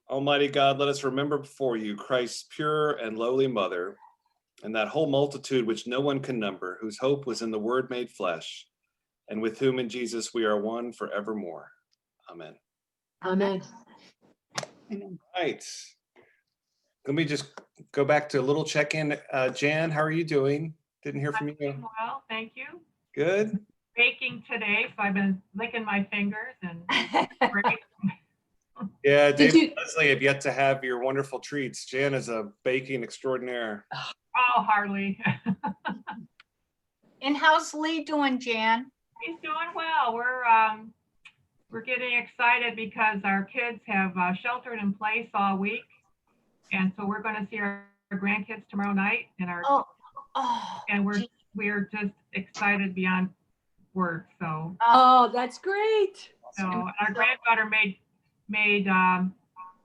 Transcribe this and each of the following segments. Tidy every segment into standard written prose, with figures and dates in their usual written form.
Almighty God, let us remember before you Christ's pure and lowly mother, and that whole multitude which no one can number, whose hope was in the Word made flesh, and with whom in Jesus we are one forevermore. Amen. Amen. Right. Let me just go back to a little check-in. Jan, how are you doing? Didn't hear from you. Doing well, thank you. Good. Baking today, so I've been licking my fingers and great. Yeah, Did David you- and Leslie have yet to have your wonderful treats. Jan is a baking extraordinaire. Oh, hardly. And how's Lee doing, Jan? He's doing well. We're getting excited because our kids have sheltered in place all week, and so we're going to see our grandkids tomorrow night, and we're just excited beyond words. So Oh, that's great. our granddaughter made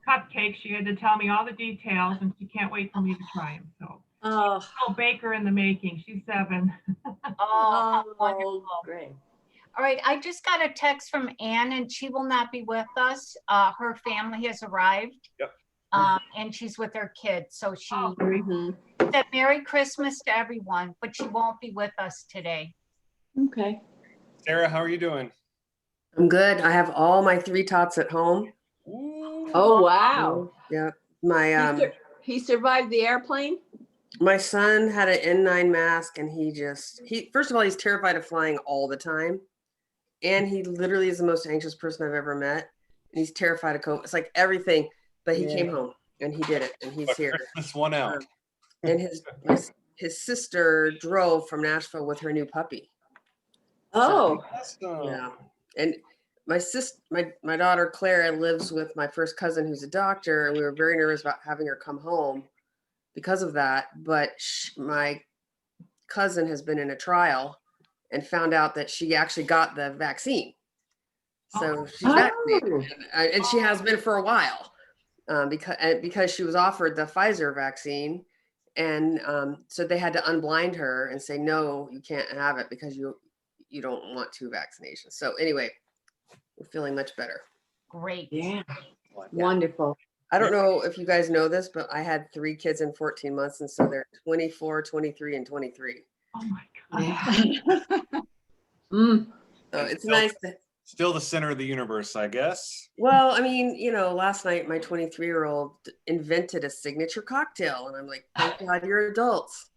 cupcakes. She had to tell me all the details, and she can't wait for me to try them. So Oh, baker in the making. She's 7. How wonderful. great. All right, I just got a text from Ann, and she will not be with us. Her family has arrived. Yep. And she's with her kids, so she Mhm. said Merry Christmas to everyone, but she won't be with us today. Okay. Sarah, how are you doing? I'm good. I have all my 3 tots at home. Ooh. Oh, wow. Yeah. My He survived the airplane? my son had an N9 mask and he first of all, he's terrified of flying all the time. And he literally is the most anxious person I've ever met. And he's terrified of COVID. It's like everything, but he came home and he did it and he's here. Christmas one out. And his sister drove from Nashville with her new puppy. Oh, Awesome. Yeah. And my daughter Clara lives with my first cousin who's a doctor, and we were very nervous about having her come home because of that. But my cousin has been in a trial and found out that she actually got the vaccine. So she's vaccinated, and she has been for a while because she was offered the Pfizer vaccine. And so they had to unblind her and say, no, you can't have it because you don't want 2 vaccinations. So anyway, we're feeling much better. Great. yeah. Wonderful. I don't know if you guys know this, but I had 3 kids in 14 months. And so they're 24, 23, and 23. Oh my God. Yeah. Mm. So it's nice to, Still the center of the universe, I guess. well, I mean, last night my 23-year-old invented a signature cocktail. And I'm like, thank God you're adults.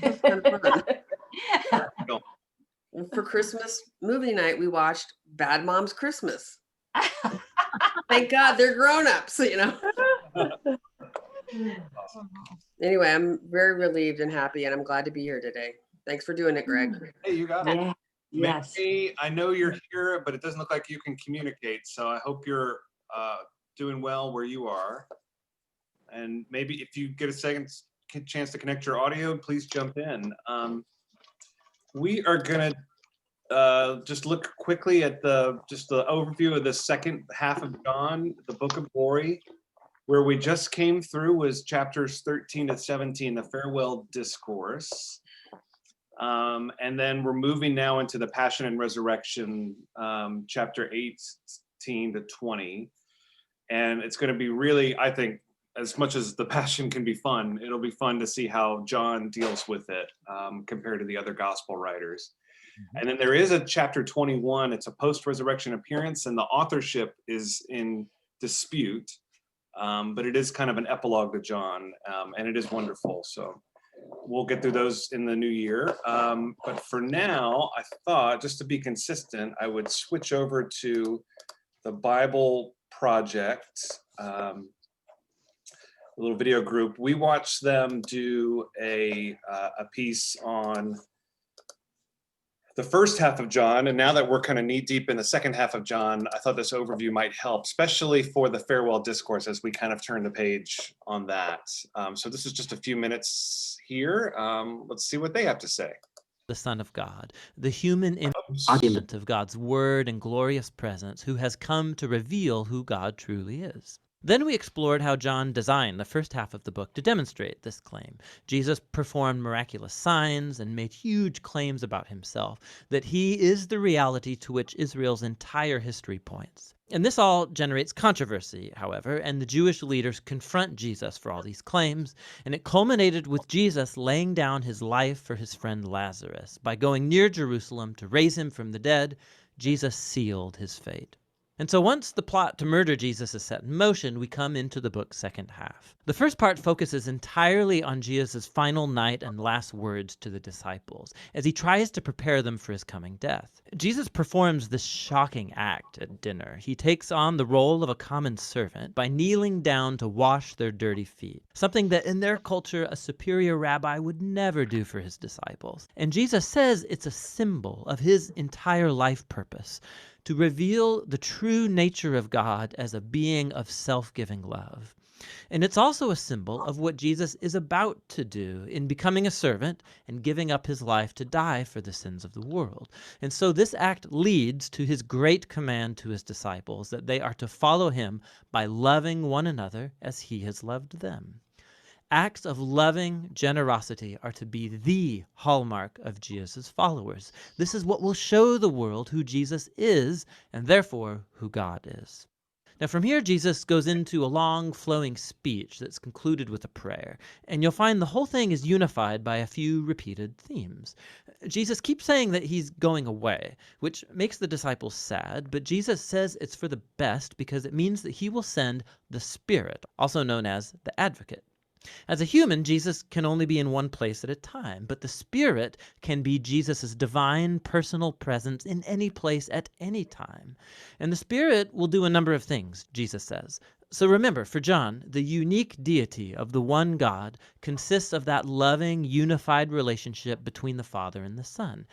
It's kind of fun. For Christmas movie night, we watched Bad Moms Christmas. Thank God they're grown-ups, Anyway, I'm very relieved and happy, and I'm glad to be here today. Thanks for doing it, Greg. Hey, you got it. Yeah. Yes. Mary, I know you're here, but it doesn't look like you can communicate. So I hope you're doing well where you are. And maybe if you get a second chance to connect your audio, please jump in. We are going to just look quickly at the overview of the second half of John, the book of glory. Where we just came through was chapters 13 to 17, the farewell discourse. And then we're moving now into the Passion and Resurrection, chapter 18 to 20. And it's going to be really, I think, as much as the Passion can be fun, it'll be fun to see how John deals with it compared to the other gospel writers. And then there is a chapter 21. It's a post-resurrection appearance, and the authorship is in dispute. But it is kind of an epilogue to John, and it is wonderful. So we'll get through those in the new year. But for now, I thought, just to be consistent, I would switch over to the Bible Project, a little video group. We watched them do a piece on the first half of John, and now that we're kind of knee deep in the second half of John, I thought this overview might help, especially for the farewell discourse as we kind of turn the page on that. So this is just a few minutes here. Let's see what they have to say. The Son of God, the human embodiment of God's word and glorious presence, who has come to reveal who God truly is. Then we explored how John designed the first half of the book to demonstrate this claim. Jesus performed miraculous signs and made huge claims about himself, that he is the reality to which Israel's entire history points. And this all generates controversy, however, and the Jewish leaders confront Jesus for all these claims, and it culminated with Jesus laying down his life for his friend Lazarus. By going near Jerusalem to raise him from the dead, Jesus sealed his fate. And so once the plot to murder Jesus is set in motion, we come into the book's second half. The first part focuses entirely on Jesus' final night and last words to the disciples, as he tries to prepare them for his coming death. Jesus performs this shocking act at dinner. He takes on the role of a common servant by kneeling down to wash their dirty feet, something that in their culture a superior rabbi would never do for his disciples. And Jesus says it's a symbol of his entire life purpose, to reveal the true nature of God as a being of self-giving love. And it's also a symbol of what Jesus is about to do in becoming a servant and giving up his life to die for the sins of the world. And so this act leads to his great command to his disciples that they are to follow him by loving one another as he has loved them. Acts of loving generosity are to be the hallmark of Jesus' followers. This is what will show the world who Jesus is, and therefore who God is. Now from here, Jesus goes into a long flowing speech that's concluded with a prayer, and you'll find the whole thing is unified by a few repeated themes. Jesus keeps saying that he's going away, which makes the disciples sad, but Jesus says it's for the best because it means that he will send the Spirit, also known as the Advocate. As a human, Jesus can only be in one place at a time, but the Spirit can be Jesus' divine personal presence in any place at any time. And the Spirit will do a number of things, Jesus says. So remember, for John, the unique deity of the one God consists of that loving, unified relationship between the Father and the Son.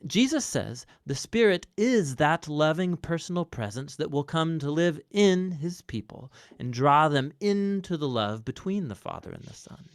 Jesus says the Spirit is that loving personal presence that will come to live in his people and draw them into the love between the Father and the Son.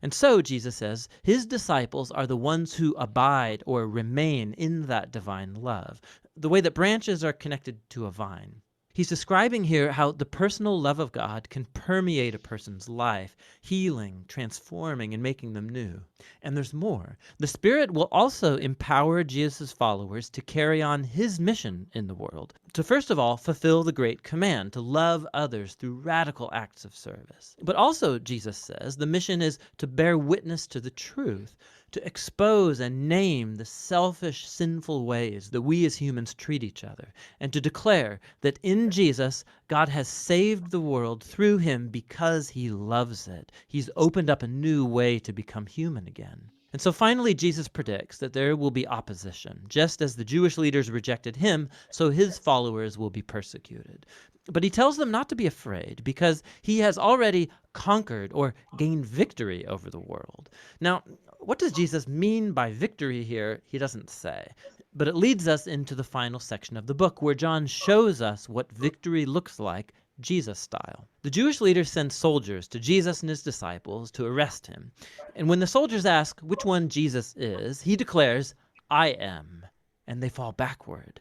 And so, Jesus says, his disciples are the ones who abide or remain in that divine love, the way that branches are connected to a vine. He's describing here how the personal love of God can permeate a person's life, healing, transforming, and making them new. And there's more. The Spirit will also empower Jesus' followers to carry on his mission in the world, to first of all fulfill the great command to love others through radical acts of service. But also, Jesus says, the mission is to bear witness to the truth, to expose and name the selfish, sinful ways that we as humans treat each other, and to declare that in Jesus, God has saved the world through him because he loves it. He's opened up a new way to become human again. And so finally, Jesus predicts that there will be opposition. Just as the Jewish leaders rejected him, so his followers will be persecuted. But he tells them not to be afraid because he has already conquered or gained victory over the world. Now, what does Jesus mean by victory here? He doesn't say. But it leads us into the final section of the book where John shows us what victory looks like Jesus style. The Jewish leaders send soldiers to Jesus and his disciples to arrest him. And when the soldiers ask which one Jesus is, he declares, "I am," and they fall backward.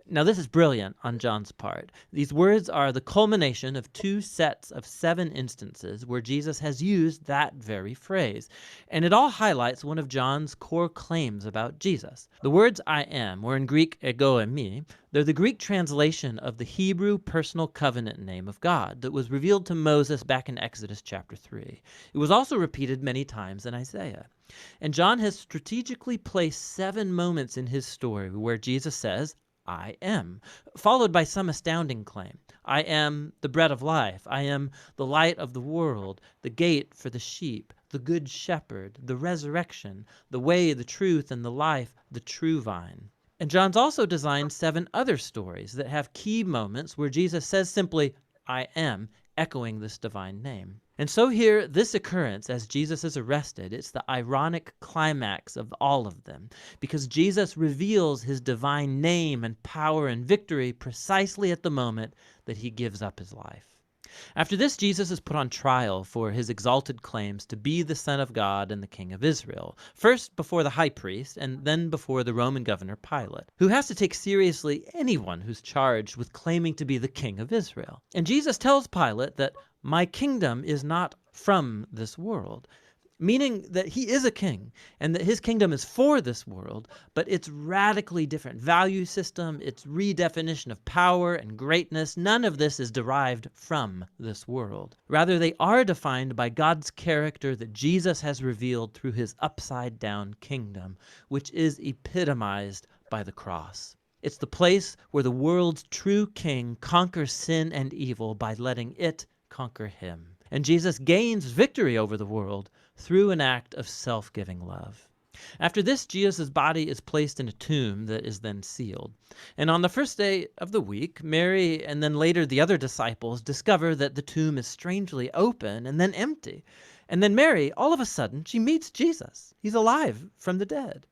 Now this is brilliant on John's part. These words are the culmination of 2 sets of 7 instances where Jesus has used that very phrase. And it all highlights one of John's core claims about Jesus. The words "I am," or in Greek ego eimi, they're the Greek translation of the Hebrew personal covenant name of God that was revealed to Moses back in Exodus chapter 3. It was also repeated many times in Isaiah. And John has strategically placed 7 moments in his story where Jesus says, "I am," followed by some astounding claim. I am the bread of life. I am the light of the world, the gate for the sheep, the good shepherd, the resurrection, the way, the truth, and the life, the true vine. And John's also designed 7 other stories that have key moments where Jesus says simply, "I am," echoing this divine name. And so here, this occurrence as Jesus is arrested, it's the ironic climax of all of them, because Jesus reveals his divine name and power and victory precisely at the moment that he gives up his life. After this, Jesus is put on trial for his exalted claims to be the Son of God and the King of Israel, first before the high priest and then before the Roman governor Pilate, who has to take seriously anyone who's charged with claiming to be the King of Israel. And Jesus tells Pilate that my kingdom is not from this world, meaning that he is a king and that his kingdom is for this world, but it's radically different value system, its redefinition of power and greatness. None of this is derived from this world. Rather, they are defined by God's character that Jesus has revealed through his upside down kingdom, which is epitomized by the cross. It's the place where the world's true king conquers sin and evil by letting it conquer him. And Jesus gains victory over the world through an act of self-giving love. After this, Jesus' body is placed in a tomb that is then sealed. And on the first day of the week, Mary and then later the other disciples discover that the tomb is strangely open and then empty. And then Mary, all of a sudden, she meets Jesus. He's alive from the dead.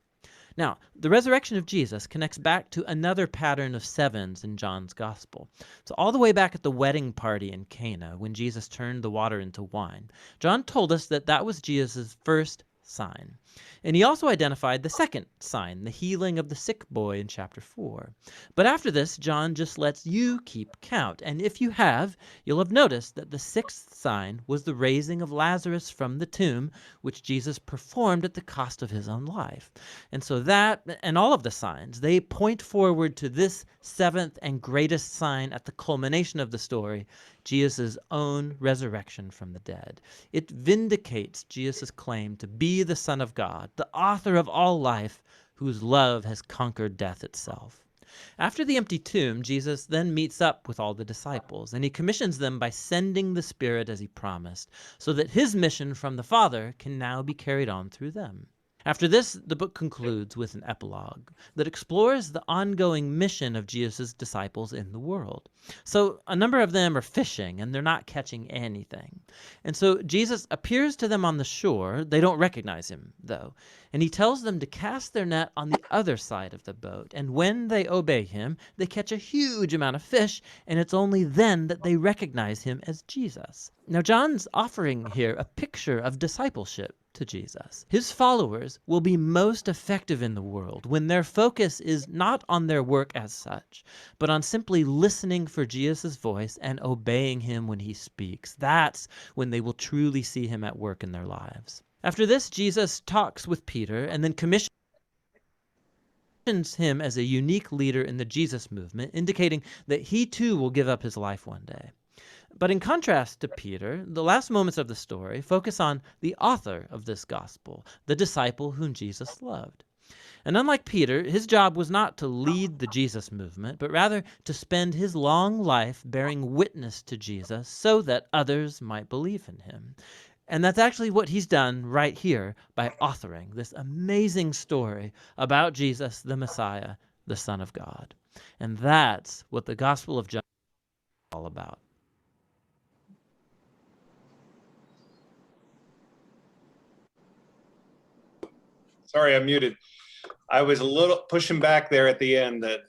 Now, the resurrection of Jesus connects back to another pattern of sevens in John's gospel. So all the way back at the wedding party in Cana, when Jesus turned the water into wine, John told us that that was Jesus' first sign. And he also identified the second sign, the healing of the sick boy in chapter 4. But after this, John just lets you keep count. And if you have, you'll have noticed that the sixth sign was the raising of Lazarus from the tomb, which Jesus performed at the cost of his own life. And so that, and all of the signs, they point forward to this seventh and greatest sign at the culmination of the story, Jesus' own resurrection from the dead. It vindicates Jesus' claim to be the Son of God, the author of all life, whose love has conquered death itself. After the empty tomb, Jesus then meets up with all the disciples, and he commissions them by sending the Spirit as he promised, so that his mission from the Father can now be carried on through them. After this, the book concludes with an epilogue that explores the ongoing mission of Jesus' disciples in the world. So a number of them are fishing and they're not catching anything. And so Jesus appears to them on the shore. They don't recognize him, though. And he tells them to cast their net on the other side of the boat. And when they obey him, they catch a huge amount of fish, and it's only then that they recognize him as Jesus. Now, John's offering here a picture of discipleship to Jesus. His followers will be most effective in the world when their focus is not on their work as such, but on simply listening for Jesus' voice and obeying him when he speaks. That's when they will truly see him at work in their lives. After this, Jesus talks with Peter and then commissions him as a unique leader in the Jesus movement, indicating that he too will give up his life one day. But in contrast to Peter, the last moments of the story focus on the author of this gospel, the disciple whom Jesus loved. And unlike Peter, his job was not to lead the Jesus movement, but rather to spend his long life bearing witness to Jesus so that others might believe in him. And that's actually what he's done right here by authoring this amazing story about Jesus, the Messiah, the Son of God. And that's what the Gospel of John is all about. Sorry, I'm muted. I was a little pushing back there at the end that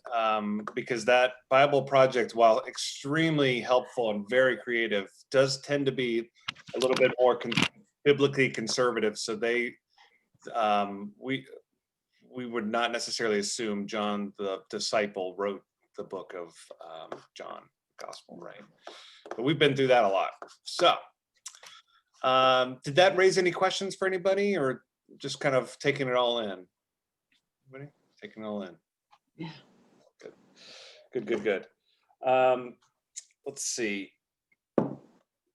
because that Bible project, while extremely helpful and very creative, does tend to be a little bit more biblically conservative. So we would not necessarily assume John the disciple wrote the book of John Gospel, right? But we've been through that a lot. So did that raise any questions for anybody, or just kind of taking it all in? Anybody taking it all in? Yeah. Good. Let's see.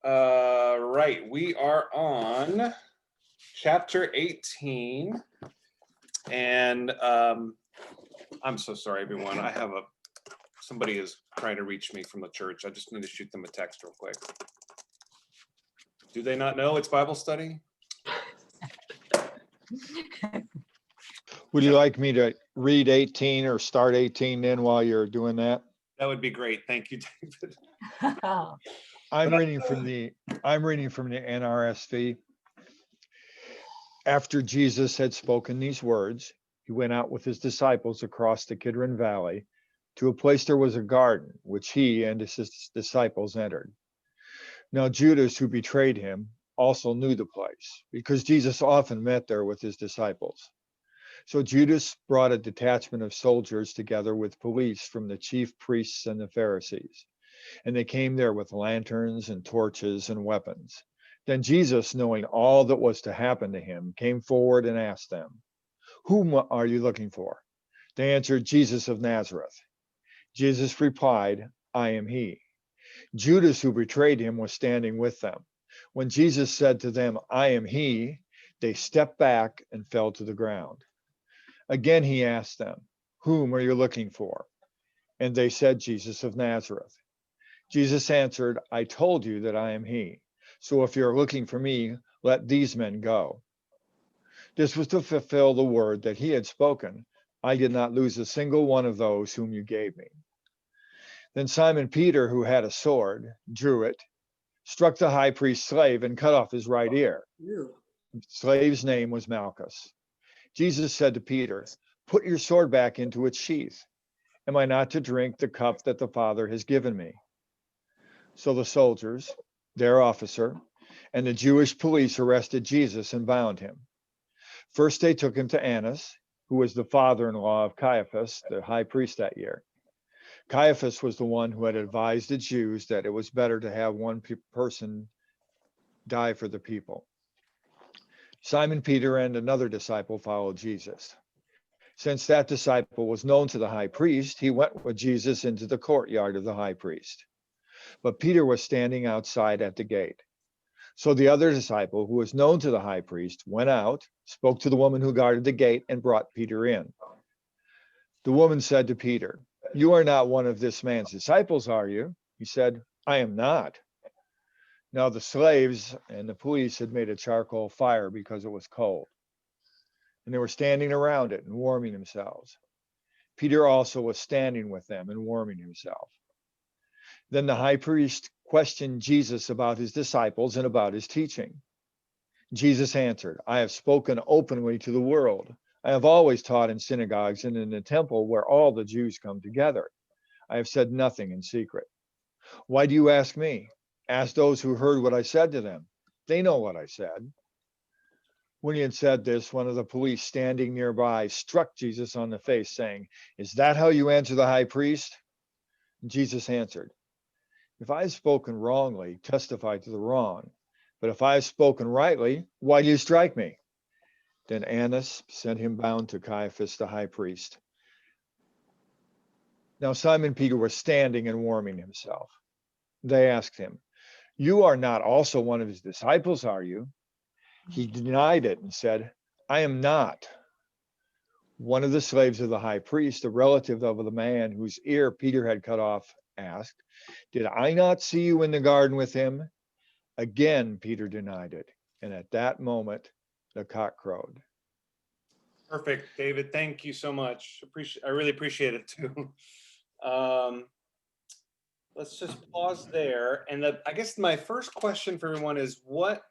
Right, we are on chapter 18, and I'm so sorry, everyone. Somebody is trying to reach me from the church. I just need to shoot them a text real quick. Do they not know it's Bible study? Would you like me to read 18 or start 18 then while you're doing that? That would be great. Thank you, David. I'm reading from the NRSV. After Jesus had spoken these words, he went out with his disciples across the Kidron Valley to a place there was a garden, which he and his disciples entered. Now Judas, who betrayed him, also knew the place, because Jesus often met there with his disciples. So Judas brought a detachment of soldiers together with police from the chief priests and the Pharisees, and they came there with lanterns and torches and weapons. Then Jesus, knowing all that was to happen to him, came forward and asked them, "Whom are you looking for?" They answered, "Jesus of Nazareth." Jesus replied, "I am he." Judas, who betrayed him, was standing with them. When Jesus said to them, "I am he," they stepped back and fell to the ground. Again he asked them, "Whom are you looking for?" And they said, "Jesus of Nazareth." Jesus answered, "I told you that I am he. So if you're looking for me, let these men go." This was to fulfill the word that he had spoken. "I did not lose a single one of those whom you gave me." Then Simon Peter, who had a sword, drew it, struck the high priest's slave, and cut off his right ear. Ew. The slave's name was Malchus. Jesus said to Peter, "Put your sword back into its sheath. Am I not to drink the cup that the Father has given me?" So the soldiers, their officer, and the Jewish police arrested Jesus and bound him. First, they took him to Annas, who was the father-in-law of Caiaphas, the high priest that year. Caiaphas was the one who had advised the Jews that it was better to have one person die for the people. Simon Peter and another disciple followed Jesus. Since that disciple was known to the high priest, he went with Jesus into the courtyard of the high priest. But Peter was standing outside at the gate. So the other disciple, who was known to the high priest, went out, spoke to the woman who guarded the gate, and brought Peter in. The woman said to Peter, "You are not one of this man's disciples, are you?" He said, "I am not." Now the slaves and the police had made a charcoal fire because it was cold, and they were standing around it and warming themselves. Peter also was standing with them and warming himself. Then the high priest questioned Jesus about his disciples and about his teaching. Jesus answered, "I have spoken openly to the world. I have always taught in synagogues and in the temple where all the Jews come together. I have said nothing in secret. Why do you ask me? Ask those who heard what I said to them. They know what I said." When he had said this, one of the police standing nearby struck Jesus on the face, saying, "Is that how you answer the high priest?" Jesus answered, "If I have spoken wrongly, testify to the wrong. But if I have spoken rightly, why do you strike me?" Then Annas sent him bound to Caiaphas the high priest. Now Simon Peter was standing and warming himself. They asked him, "You are not also one of his disciples, are you?" He denied it and said, "I am not." One of the slaves of the high priest, a relative of the man whose ear Peter had cut off, asked, "Did I not see you in the garden with him?" Again, Peter denied it. And at that moment, the cock crowed. Perfect, David. Thank you so much. I really appreciate it too. Let's just pause there. And I guess my first question for everyone is what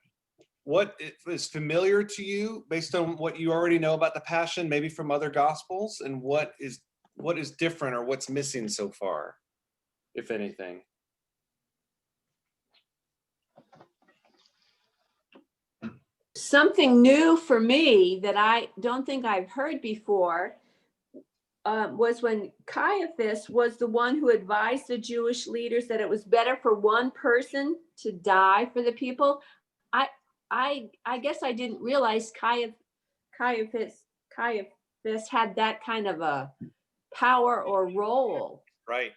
is familiar to you based on what you already know about the Passion, maybe from other Gospels, and what is different or what's missing so far, if anything? Something new for me that I don't think I've heard before was when Caiaphas was the one who advised the Jewish leaders that it was better for one person to die for the people. I guess I didn't realize Caiaphas had that kind of a power or role. Right.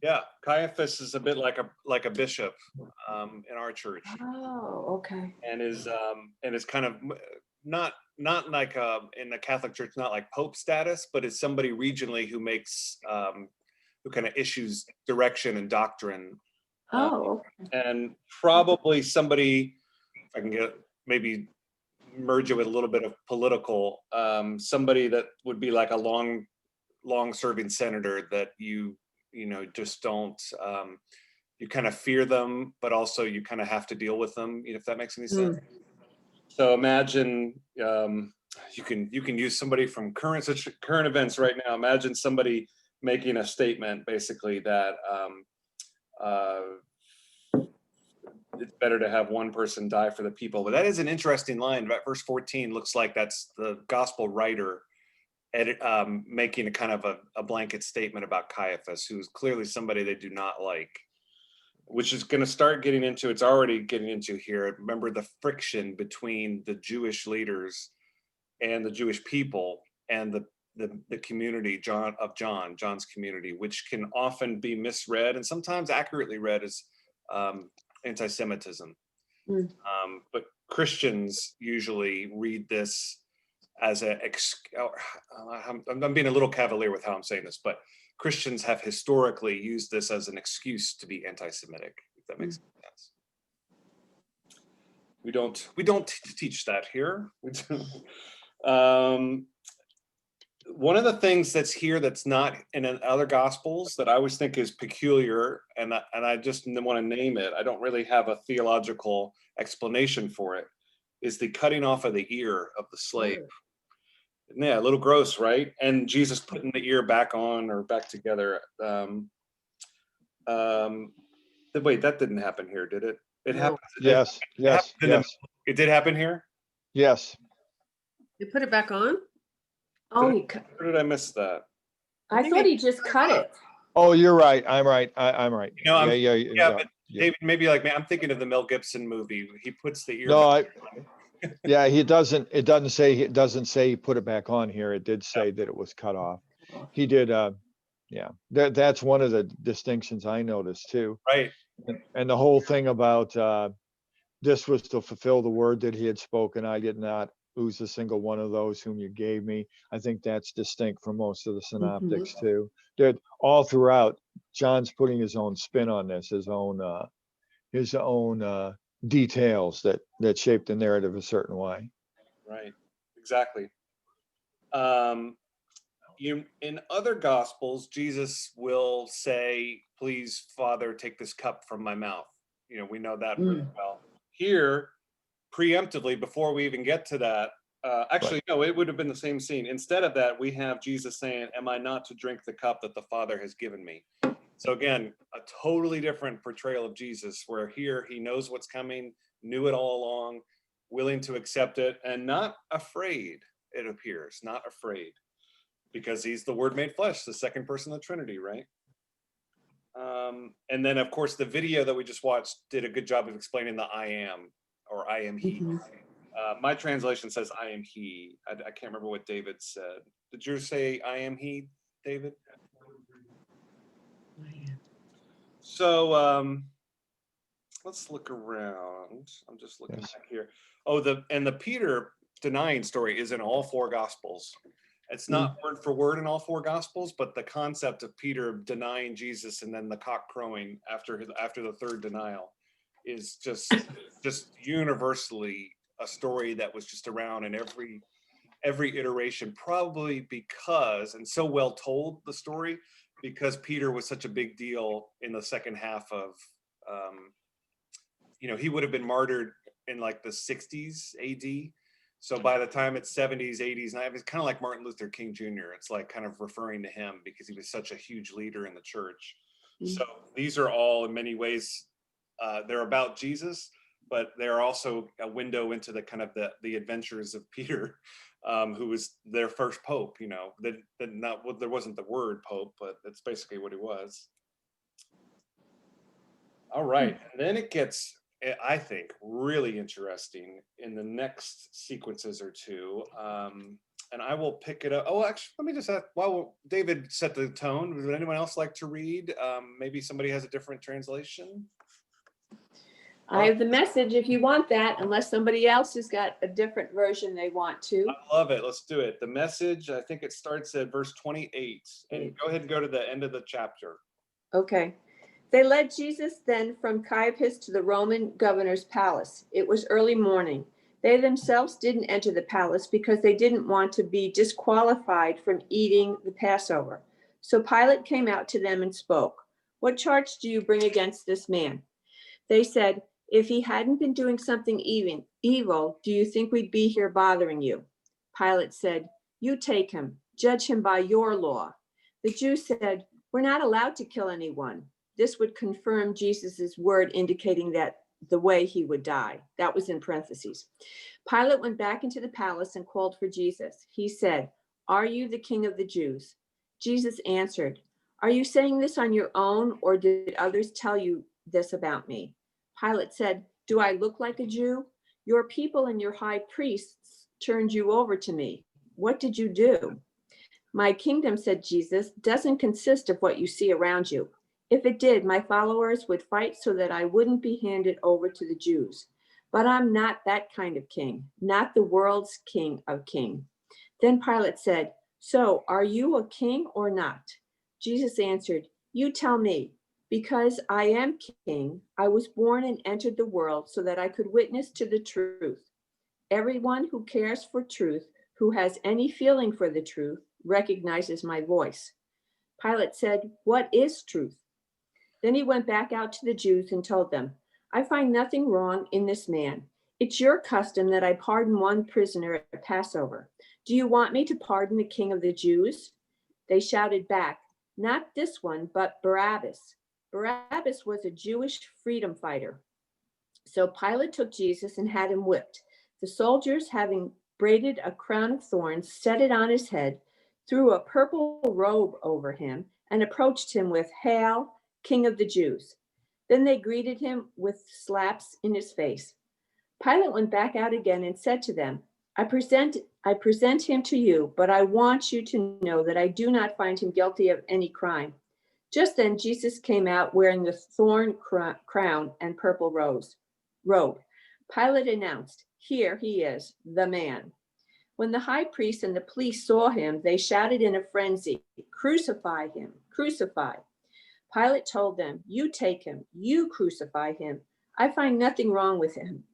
Yeah, Caiaphas is a bit like a bishop in our church, Oh, okay. and is kind of not like in the Catholic Church, not like Pope status, but is somebody regionally who makes who kind of issues direction and doctrine. Oh, And probably somebody, if I can get maybe merge it with a little bit of political, somebody that would be like a long serving senator that you just don't, you kind of fear them, but also you kind of have to deal with them, if that makes any sense. So imagine, you can use somebody from current events right now. Imagine somebody making a statement basically that better to have one person die for the people. But that is an interesting line. Verse 14 looks like that's the gospel writer making a kind of a blanket statement about Caiaphas, who's clearly somebody they do not like, which is going to start getting into, it's already getting into here. Remember the friction between the Jewish leaders and the Jewish people and the community John's community, which can often be misread and sometimes accurately read as anti-Semitism. Mm. But Christians usually read this as I'm being a little cavalier with how I'm saying this, but Christians have historically used this as an excuse to be anti-Semitic, if that makes sense. We don't teach that here. One of the things that's here that's not in other gospels that I always think is peculiar, and I just want to name it, I don't really have a theological explanation for it, is the cutting off of the ear of the slave. Yeah, a little gross, right? And Jesus putting the ear back on or back together. Wait, that didn't happen here, did it? It No. happened. Yes, yes, yes, It did happen here? yes. You put it back on? Oh, Or did I miss that? I thought he just cut it. Oh, you're right. I'm right. I'm right. You know, Yeah. but David, maybe like me, I'm thinking of the Mel Gibson movie. He puts the ear No, back on. Yeah, it doesn't say he put it back on here. It did say that it was cut off. He did, yeah. That's one of the distinctions I noticed too. Right. And the whole thing about this was to fulfill the word that he had spoken. I did not lose a single one of those whom you gave me. I think that's distinct from most of the synoptics too. That all throughout, John's putting his own spin on this, his own details that shape the narrative a certain way. Right. Exactly. In other gospels, Jesus will say, "Please, Father, take this cup from my mouth." We know that really well. Here, preemptively, before we even get to that, actually, no, it would have been the same scene. Instead of that, we have Jesus saying, "Am I not to drink the cup that the Father has given me?" So again, a totally different portrayal of Jesus, where here he knows what's coming, knew it all along, willing to accept it, and not afraid, it appears, not afraid, because he's the Word made flesh, the second person of the Trinity, right? And then, of course, the video that we just watched did a good job of explaining the I am, or I am he. My translation says I am he. I can't remember what David said. Did yours say I am he, David? So let's look around. I'm just looking back here. Oh, the Peter denying story is in all four gospels. It's not word for word in all four gospels, but the concept of Peter denying Jesus and then the cock crowing after the third denial is just universally a story that was just around in every iteration, probably because, and so well told, the story, because Peter was such a big deal in the second half of, he would have been martyred in like the 60s AD. So by the time it's 70s, 80s, and it's kind of like Martin Luther King Jr. It's like kind of referring to him because he was such a huge leader in the church. So these are all in many ways, they're about Jesus, but they're also a window into the kind of the adventures of Peter, who was their first pope. There wasn't the word pope, but that's basically what he was. All right, and then it gets, I think, really interesting in the next sequences or two. And I will pick it up. Oh, actually, let me just ask, while David set the tone, would anyone else like to read? Maybe somebody has a different translation. I have the Message if you want that, unless somebody else has got a different version they want to. I love it. Let's do it. The Message, I think it starts at verse 28. And go ahead and go to the end of the chapter. Okay. They led Jesus then from Caiaphas to the Roman governor's palace. It was early morning. They themselves didn't enter the palace because they didn't want to be disqualified from eating the Passover. So Pilate came out to them and spoke. "What charge do you bring against this man?" They said, "If he hadn't been doing something evil, do you think we'd be here bothering you?" Pilate said, "You take him, judge him by your law." The Jews said, "We're not allowed to kill anyone." This would confirm Jesus's word indicating that the way he would die. That was in parentheses. Pilate went back into the palace and called for Jesus. He said, "Are you the king of the Jews?" Jesus answered, "Are you saying this on your own, or did others tell you this about me?" Pilate said, "Do I look like a Jew? Your people and your high priests turned you over to me. What did you do?" "My kingdom," said Jesus, "doesn't consist of what you see around you. If it did, my followers would fight so that I wouldn't be handed over to the Jews. But I'm not that kind of king, not the world's king of kings." Then Pilate said, "So are you a king or not?" Jesus answered, "You tell me. Because I am king, I was born and entered the world so that I could witness to the truth. Everyone who cares for truth, who has any feeling for the truth, recognizes my voice." Pilate said, "What is truth?" Then he went back out to the Jews and told them, "I find nothing wrong in this man. It's your custom that I pardon one prisoner at Passover. Do you want me to pardon the king of the Jews?" They shouted back, "Not this one, but Barabbas." Barabbas was a Jewish freedom fighter. So Pilate took Jesus and had him whipped. The soldiers, having braided a crown of thorns, set it on his head, threw a purple robe over him, and approached him with, "Hail, King of the Jews." Then they greeted him with slaps in his face. Pilate went back out again and said to them, I present him to you, but I want you to know that I do not find him guilty of any crime." Just then Jesus came out wearing the thorn crown and purple robe. Pilate announced, "Here he is, the man." When the high priest and the police saw him, they shouted in a frenzy, "Crucify him, crucify." Pilate told them, "You take him, you crucify him. I find nothing wrong with him."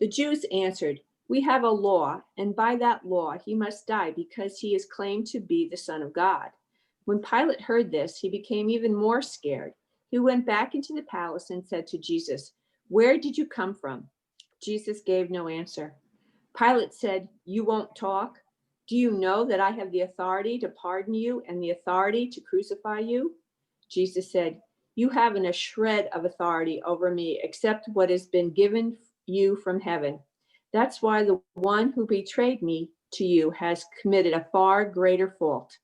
The Jews answered, "We have a law, and by that law he must die because he is claimed to be the Son of God." When Pilate heard this, he became even more scared. He went back into the palace and said to Jesus, "Where did you come from?" Jesus gave no answer. Pilate said, "You won't talk? Do you know that I have the authority to pardon you and the authority to crucify you?" Jesus said, "You haven't a shred of authority over me except what has been given you from heaven. That's why the one who betrayed me to you has committed a far greater fault."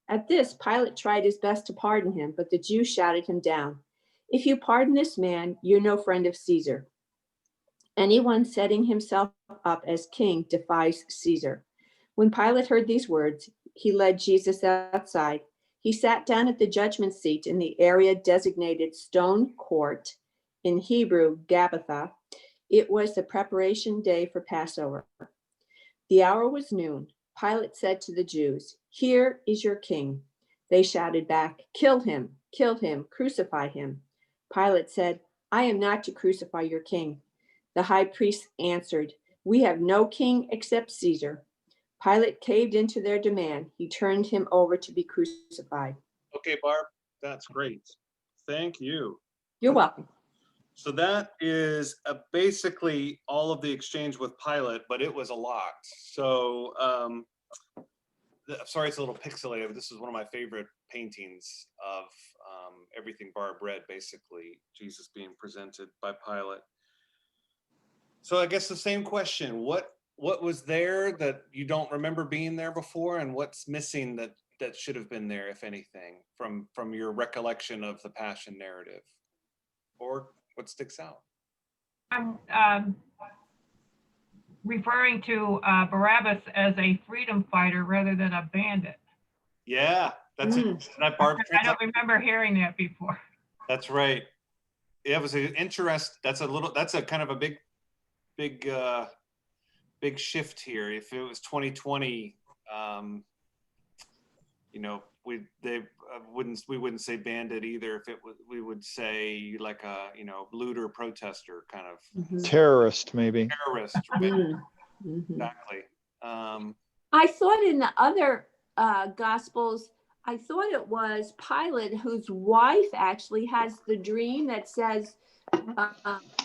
At this, Pilate tried his best to pardon him, but the Jews shouted him down. "If you pardon this man, you're no friend of Caesar. Anyone setting himself up as king defies Caesar." When Pilate heard these words, he led Jesus outside. He sat down at the judgment seat in the area designated Stone Court, in Hebrew, Gabbatha. It was the preparation day for Passover. The hour was noon. Pilate said to the Jews, "Here is your king." They shouted back, kill him, crucify him." Pilate said, "I am not to crucify your king." The high priest answered, "We have no king except Caesar." Pilate caved into their demand. He turned him over to be crucified. Okay, Barb, that's great. Thank you. You're welcome. So that is basically all of the exchange with Pilate, but it was a lot. So, sorry, it's a little pixelated, but this is one of my favorite paintings of everything Barb read, basically, Jesus being presented by Pilate. So I guess the same question, what was there that you don't remember being there before, and what's missing that should have been there, if anything, from your recollection of the Passion narrative? Or what sticks out? I'm referring to Barabbas as a freedom fighter rather than a bandit. Yeah, that's it. That Barb. I don't remember hearing that before. That's right. It was an interest. That's a kind of a big shift here. If it was 2020, we wouldn't say bandit either. If it was, we would say like a looter, protester, kind of Terrorist, maybe. terrorist. Right? Mhm. Exactly. I thought in the other Gospels, I thought it was Pilate whose wife actually has the dream that says,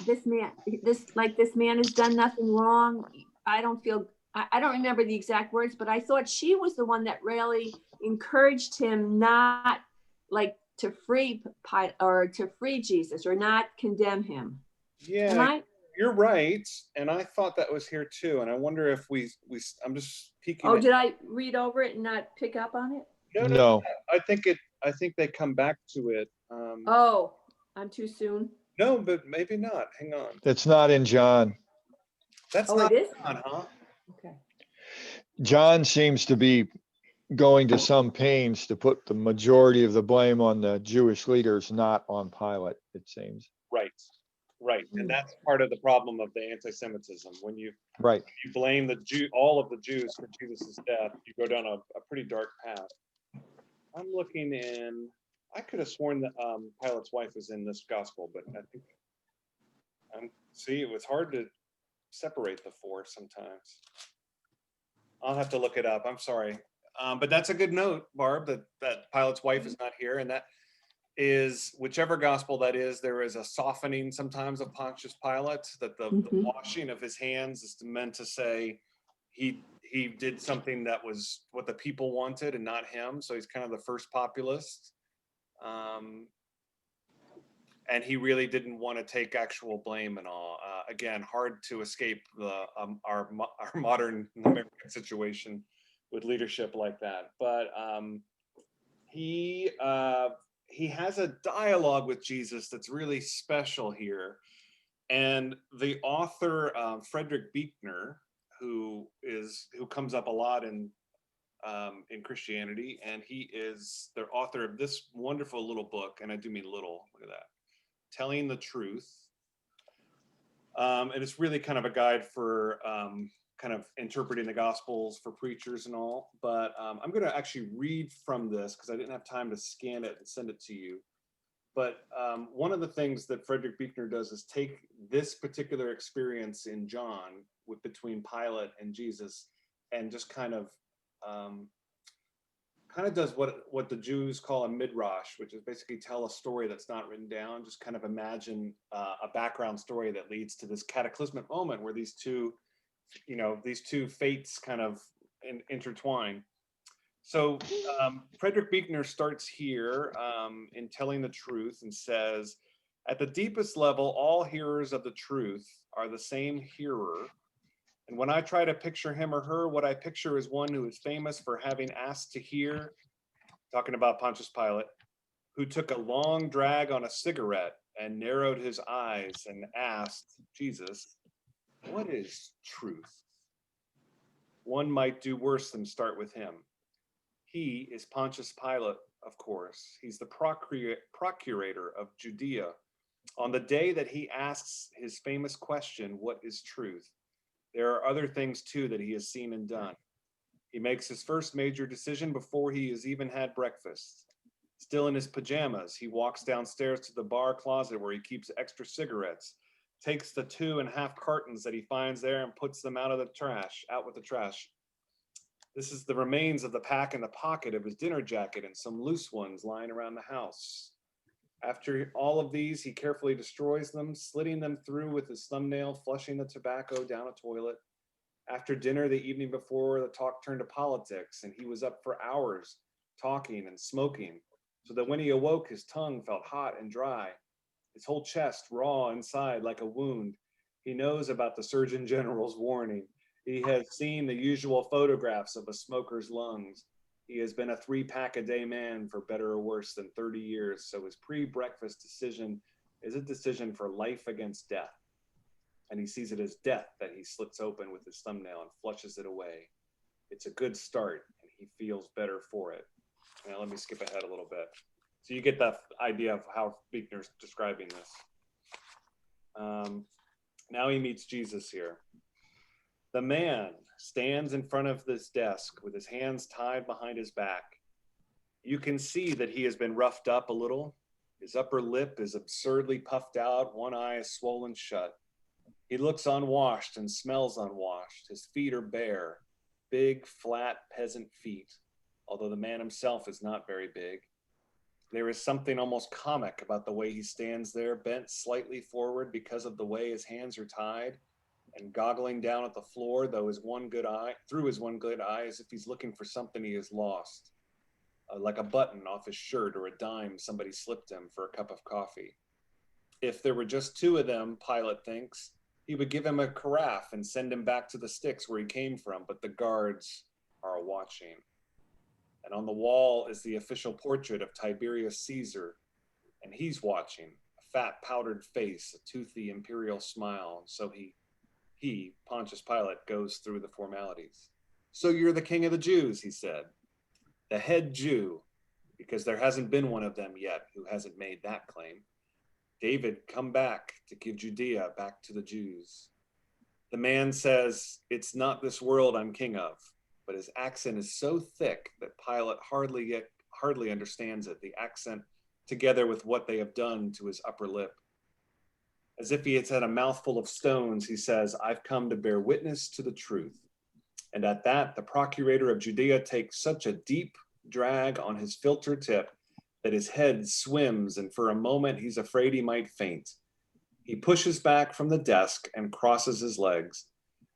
this man has done nothing wrong. I don't remember the exact words, but I thought she was the one that really encouraged him not like to free Jesus or not condemn him. Yeah, Am I? you're right. And I thought that was here too. And I wonder if I'm just peeking. Oh, did I read over it and not pick up on it? No, no, No, I think they come back to it. Oh, I'm too soon. No, but maybe not. Hang on. it's not in John. That's Oh, not it is? on, huh? Okay. John seems to be going to some pains to put the majority of the blame on the Jewish leaders, not on Pilate, it seems. Right. Right. And Hmm. that's part of the problem of the anti-Semitism. When you Right. blame all of the Jews for Jesus' death, you go down a pretty dark path. I'm looking in, I could have sworn that Pilate's wife was in this gospel, but I think, see, it was hard to separate the four sometimes. I'll have to look it up. I'm sorry. But that's a good note, Barb, that Pilate's wife is not here. And that is, whichever gospel that is, there is a softening sometimes of Pontius Pilate, that the Mhm. washing of his hands is meant to say he did something that was what the people wanted and not him. So he's kind of the first populist. And he really didn't want to take actual blame and all. Again, hard to escape our modern American situation with leadership like that. But he has a dialogue with Jesus that's really special here. And the author Frederick Buechner, who comes up a lot in Christianity, and he is the author of this wonderful little book, and I do mean little. Look at that. Telling the Truth. And it's really kind of a guide for kind of interpreting the Gospels for preachers and all. But I'm going to actually read from this because I didn't have time to scan it and send it to you. But one of the things that Frederick Buechner does is take this particular experience in John between Pilate and Jesus and just kind of does what the Jews call a midrash, which is basically tell a story that's not written down, just kind of imagine a background story that leads to this cataclysmic moment where these two fates kind of intertwine. So Frederick Buechner starts here in Telling the Truth and says, at the deepest level, all hearers of the truth are the same hearer. And when I try to picture him or her, what I picture is one who is famous for having asked to hear, talking about Pontius Pilate, who took a long drag on a cigarette and narrowed his eyes and asked Jesus, what is truth? One might do worse than start with him. He is Pontius Pilate, of course. He's the procurator of Judea. On the day that he asks his famous question, what is truth? There are other things too that he has seen and done. He makes his first major decision before he has even had breakfast. Still in his pajamas, he walks downstairs to the bar closet where he keeps extra cigarettes, takes the 2.5 cartons that he finds there and puts them out with the trash. This is the remains of the pack in the pocket of his dinner jacket and some loose ones lying around the house. After all of these, he carefully destroys them, slitting them through with his thumbnail, flushing the tobacco down a toilet. After dinner the evening before, the talk turned to politics, and he was up for hours talking and smoking, so that when he awoke, his tongue felt hot and dry, his whole chest raw inside like a wound. He knows about the Surgeon General's warning. He has seen the usual photographs of a smoker's lungs. He has been a 3-pack-a-day man for better or worse than 30 years, so his pre-breakfast decision is a decision for life against death. And he sees it as death that he slits open with his thumbnail and flushes it away. It's a good start, and he feels better for it. Now let me skip ahead a little bit. So you get the idea of how Buechner's describing this. Now he meets Jesus here. The man stands in front of this desk with his hands tied behind his back. You can see that he has been roughed up a little. His upper lip is absurdly puffed out. One eye is swollen shut. He looks unwashed and smells unwashed. His feet are bare, big, flat peasant feet, although the man himself is not very big. There is something almost comic about the way he stands there, bent slightly forward because of the way his hands are tied, and goggling down at the floor, through his one good eye, as if he's looking for something he has lost, like a button off his shirt or a dime somebody slipped him for a cup of coffee. if there were just two of them, Pilate thinks, he would give him a carafe and send him back to the sticks where he came from, but the guards are watching. And on the wall is the official portrait of Tiberius Caesar, and he's watching, a fat powdered face, a toothy imperial smile. So he, Pontius Pilate, goes through the formalities. So you're the king of the Jews, he said. The head Jew, because there hasn't been one of them yet who hasn't made that claim. David, come back to give Judea back to the Jews. The man says, it's not this world I'm king of, but his accent is so thick that Pilate hardly understands it, the accent together with what they have done to his upper lip. As if he had had a mouthful of stones, he says, I've come to bear witness to the truth. And at that, the procurator of Judea takes such a deep drag on his filter tip that his head swims, and for a moment he's afraid he might faint. He pushes back from the desk and crosses his legs.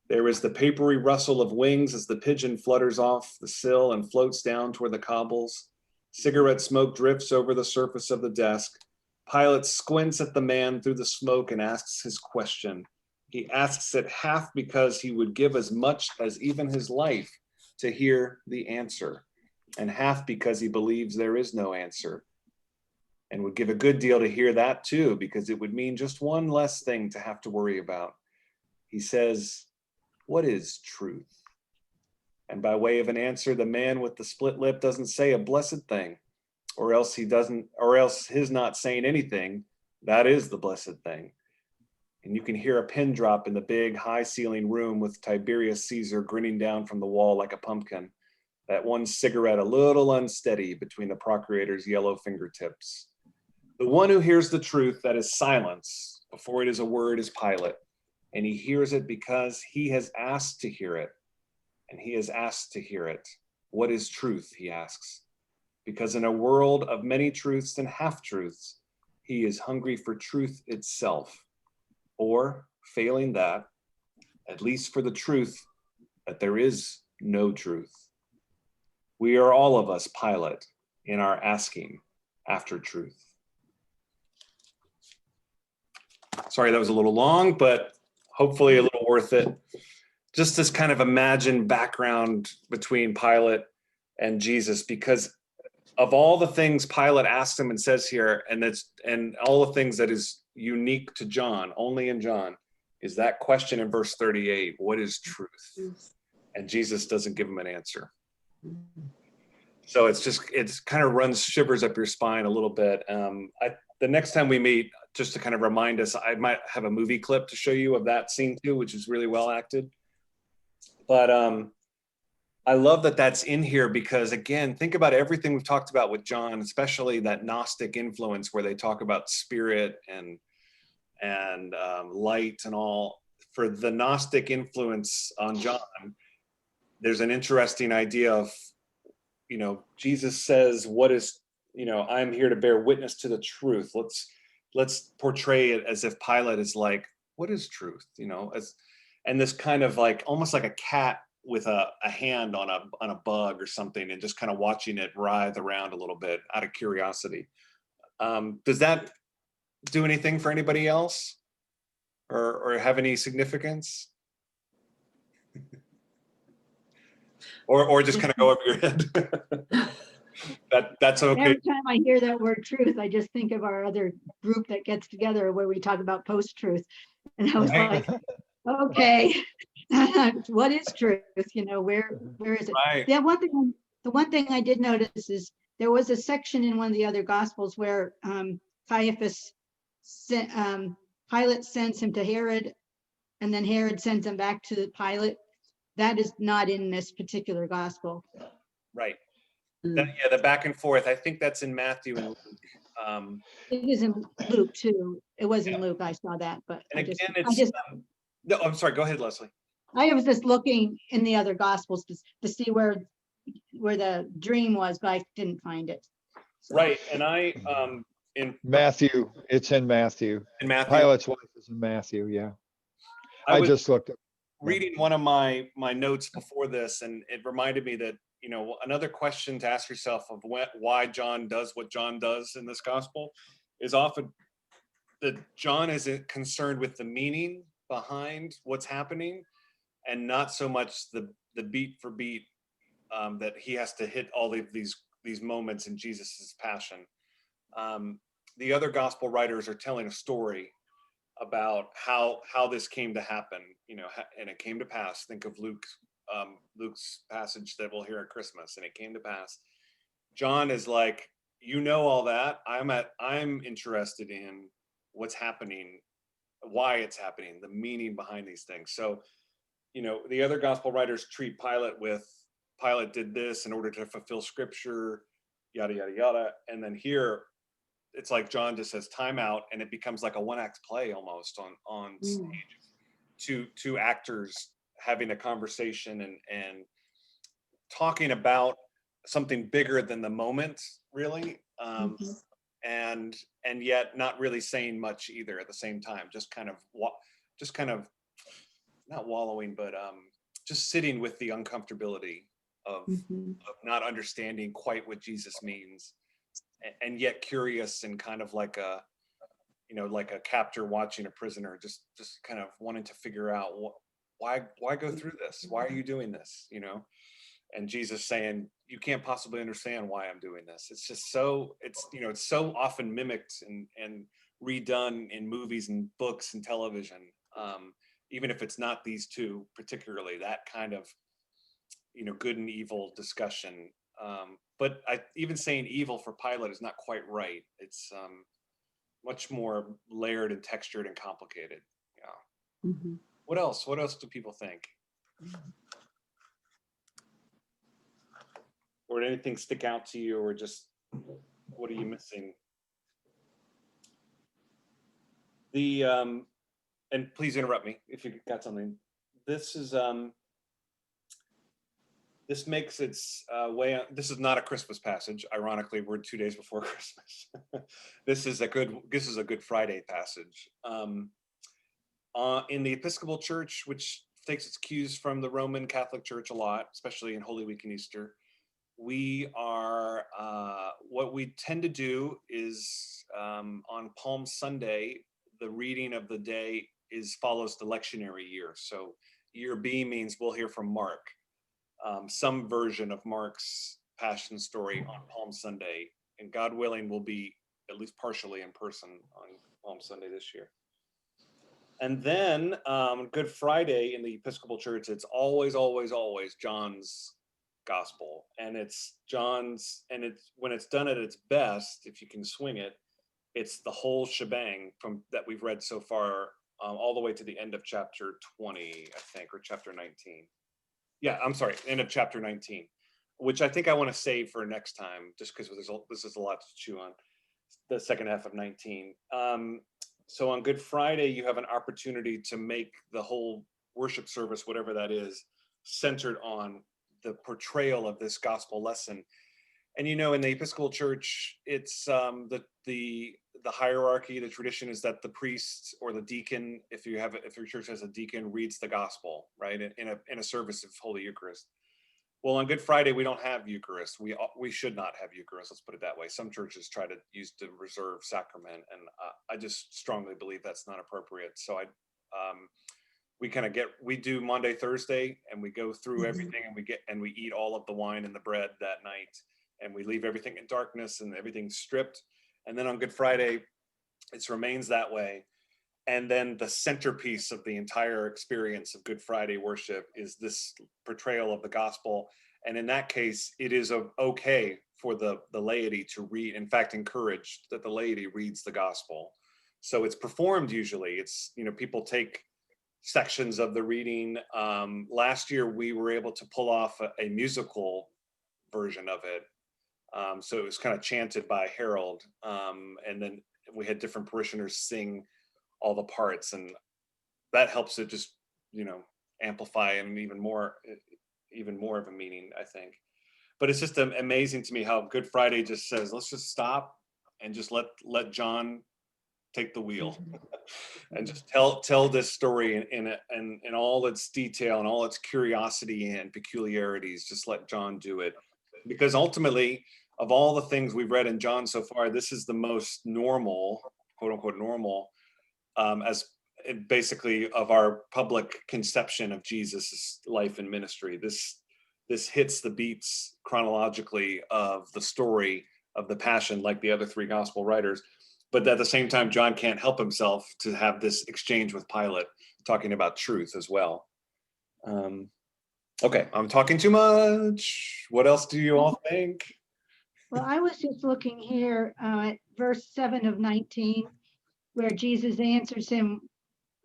There is the papery rustle of wings as the pigeon flutters off the sill and floats down toward the cobbles. Cigarette smoke drifts over the surface of the desk. Pilate squints at the man through the smoke and asks his question. He asks it half because he would give as much as even his life to hear the answer, and half because he believes there is no answer, and would give a good deal to hear that too, because it would mean just one less thing to have to worry about. He says, what is truth? And by way of an answer, the man with the split lip doesn't say a blessed thing, or else his not saying anything, that is the blessed thing. And you can hear a pin drop in the big high ceiling room with Tiberius Caesar grinning down from the wall like a pumpkin, that one cigarette a little unsteady between the procurator's yellow fingertips. The one who hears the truth that is silence before it is a word is Pilate, and he hears it because he has asked to hear it, and he has asked to hear it. What is truth, he asks, because in a world of many truths and half-truths, he is hungry for truth itself, or, failing that, at least for the truth that there is no truth. We are all of us Pilate in our asking after truth. Sorry, that was a little long, but hopefully a little worth it. Just this kind of imagined background between Pilate and Jesus, because of all the things Pilate asks him and says here, and all the things that is unique to John, only in John, is that question in verse 38, what is truth? And Jesus doesn't give him an answer. So it's kind of runs shivers up your spine a little bit. The next time we meet, just to kind of remind us, I might have a movie clip to show you of that scene too, which is really well acted. But I love that that's in here because, again, think about everything we've talked about with John, especially that Gnostic influence where they talk about spirit and light and all. For the Gnostic influence on John, there's an interesting idea of, Jesus says, what is, I'm here to bear witness to the truth. Let's portray it as if Pilate is like, what is truth? And this kind of like, almost like a cat with a hand on a bug or something, and just kind of watching it writhe around a little bit out of curiosity. Does that do anything for anybody else, or have any significance? Or just kind of go over your head. That's okay. Every time I hear that word truth, I just think of our other group that gets together where we talk about post-truth. And I was like, okay, what is truth? Where is it? Right. Yeah, the one thing I did notice is there was a section in one of the other gospels where Caiaphas Pilate sends him to Herod, and then Herod sends him back to Pilate. That is not in this particular gospel. Right. The back and forth. I think that's in Matthew and Luke. It is in Luke too. It was in Luke. I saw that, but And again, no, I'm sorry. Go ahead, Leslie. I was just looking in the other gospels to see where the dream was, but I didn't find it. So. Right, and in Matthew, it's in Matthew. In Matthew, Pilate's wife is in Matthew. Yeah, I just looked at reading one of my notes before this, and it reminded me that another question to ask yourself of why John does what John does in this gospel is often that John is concerned with the meaning behind what's happening, and not so much the beat for beat that he has to hit all of these moments in Jesus's passion. The other gospel writers are telling a story about how this came to happen, and it came to pass. Think of Luke's passage that we'll hear at Christmas, and it came to pass. John is like, all that. I'm interested in what's happening, why it's happening, the meaning behind these things. So, the other gospel writers treat Pilate did this in order to fulfill scripture, yada, yada, yada. And then here, it's like John just says time out, and it becomes like a one-act play almost on stage. Two actors having a conversation and talking about something bigger than the moment, really. And yet not really saying much either at the same time, just kind of not wallowing, but just sitting with the uncomfortability of not understanding quite what Jesus means, and yet curious, and kind of like a captor watching a prisoner, just kind of wanting to figure out why go through this? Why are you doing this? And Jesus saying, you can't possibly understand why I'm doing this. It's just it's so often mimicked and redone in movies and books and television. Even if it's not these two particularly, that kind of, good and evil discussion. But even saying evil for Pilate is not quite right. It's much more layered and textured and complicated. Yeah. What else do people think? Or did anything stick out to you, or just what are you missing? And please interrupt me if you got something. This is this makes its way on. This is not a Christmas passage. Ironically, we're 2 days before Christmas. This is a Good Friday passage. In the Episcopal Church, which takes its cues from the Roman Catholic Church a lot, especially in Holy Week and Easter, we are what we tend to do is on Palm Sunday, the reading of the day follows the lectionary year. So year B means we'll hear from Mark, some version of Mark's Passion story on Palm Sunday, and God willing, we'll be at least partially in person on Palm Sunday this year. And then Good Friday in the Episcopal Church, it's always John's Gospel, and it's when it's done at its best, if you can swing it, it's the whole shebang from that we've read so far, all the way to the end of chapter 20, I think, or chapter 19. Yeah, I'm sorry, end of chapter 19, which I think I want to save for next time, just because this is a lot to chew on. The second half of 19. So on Good Friday, you have an opportunity to make the whole worship service, whatever that is, centered on the portrayal of this gospel lesson. And in the Episcopal Church, it's the hierarchy, the tradition is that the priest or the deacon, if your church has a deacon, reads the gospel, right, in a service of Holy Eucharist. Well, on Good Friday, we don't have Eucharist. We should not have Eucharist. Let's put it that way. Some churches try to use the reserved sacrament, and I just strongly believe that's not appropriate. So we do Monday, Thursday, and we go through everything, and we eat all of the wine and the bread that night, and we leave everything in darkness and everything's stripped. And then on Good Friday, it remains that way. And then the centerpiece of the entire experience of Good Friday worship is this portrayal of the gospel. And in that case, it is okay for the laity to read, in fact, encouraged that the laity reads the gospel. So it's performed usually. It's, people take sections of the reading. Last year, we were able to pull off a musical version of it. So it was kind of chanted by Harold. And then we had different parishioners sing all the parts, and that helps it just, amplify and even more of a meaning, I think. But it's just amazing to me how Good Friday just says, let's just stop and just let John take the wheel and just tell this story in all its detail and all its curiosity and peculiarities. Just let John do it, because ultimately, of all the things we've read in John so far, this is the most normal quote unquote normal, as basically of our public conception of Jesus' life and ministry. This hits the beats chronologically of the story of the Passion, like the other three gospel writers. But at the same time, John can't help himself to have this exchange with Pilate, talking about truth as well. Okay, I'm talking too much. What else do you all think? Well, I was just looking here at verse 7 of 19, where Jesus answers him.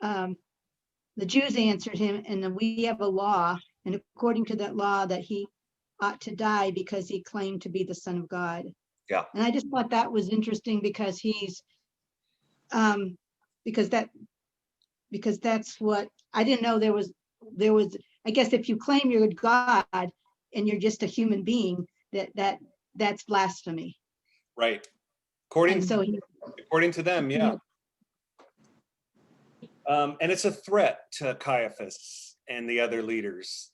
The Jews answered him, and then we have a law, and according to that law, that he ought to die because he claimed to be the Son of God. Yeah. And I just thought that was interesting because he's, because that's what I didn't know there was. I guess if you claim you're God and you're just a human being, that's blasphemy. Right. According And so to them, yeah. And it's a threat to Caiaphas and the other leaders.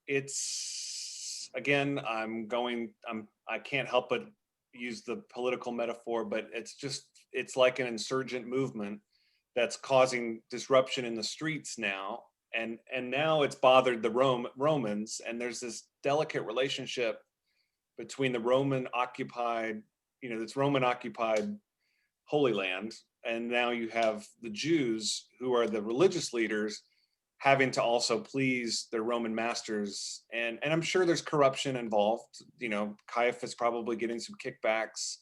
It's, again, I can't help but use the political metaphor, but it's like an insurgent movement that's causing disruption in the streets now. And now it's bothered the Romans, and there's this delicate relationship between the Roman occupied Holy Land, and now you have the Jews, who are the religious leaders, having to also please their Roman masters. And I'm sure there's corruption involved. Caiaphas probably getting some kickbacks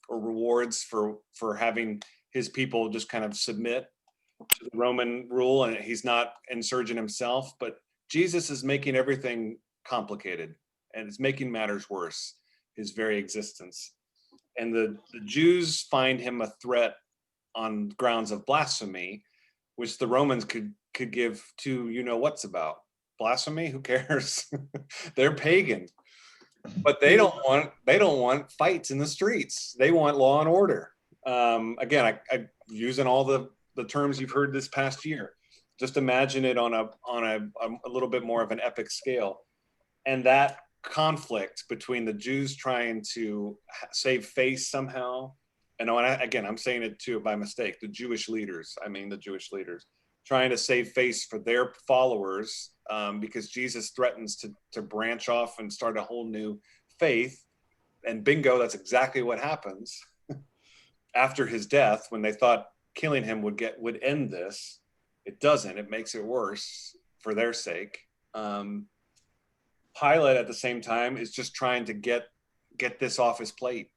or rewards for having his people just kind of submit to the Roman rule, and he's not insurgent himself. But Jesus is making everything complicated, and it's making matters worse, his very existence. And the Jews find him a threat on grounds of blasphemy, which the Romans could give to what's about. Blasphemy? Who cares? They're pagan. But they don't want fights in the streets. They want law and order. Again, I using all the terms you've heard this past year. Just imagine it on a little bit more of an epic scale. And that conflict between the Jews trying to save face somehow, and I'm saying it too by mistake, the Jewish leaders trying to save face for their followers, because Jesus threatens to branch off and start a whole new faith. And bingo, that's exactly what happens after his death, when they thought killing him would end this. It doesn't. It makes it worse for their sake. Pilate, at the same time, is just trying to get this off his plate.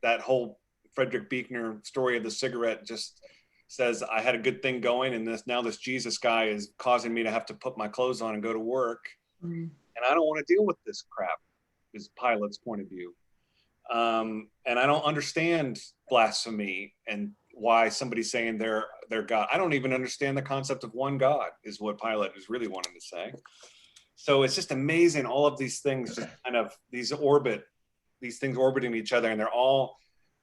That whole Frederick Buechner story of the cigarette just says, I had a good thing going, and this Jesus guy is causing me to have to put my clothes on and go to work. And I don't want to deal with this crap, is Pilate's point of view. And I don't understand blasphemy and why somebody's saying they're God. I don't even understand the concept of one God, is what Pilate is really wanting to say. So it's just amazing, all of these things, just kind of these things orbiting each other, and they're all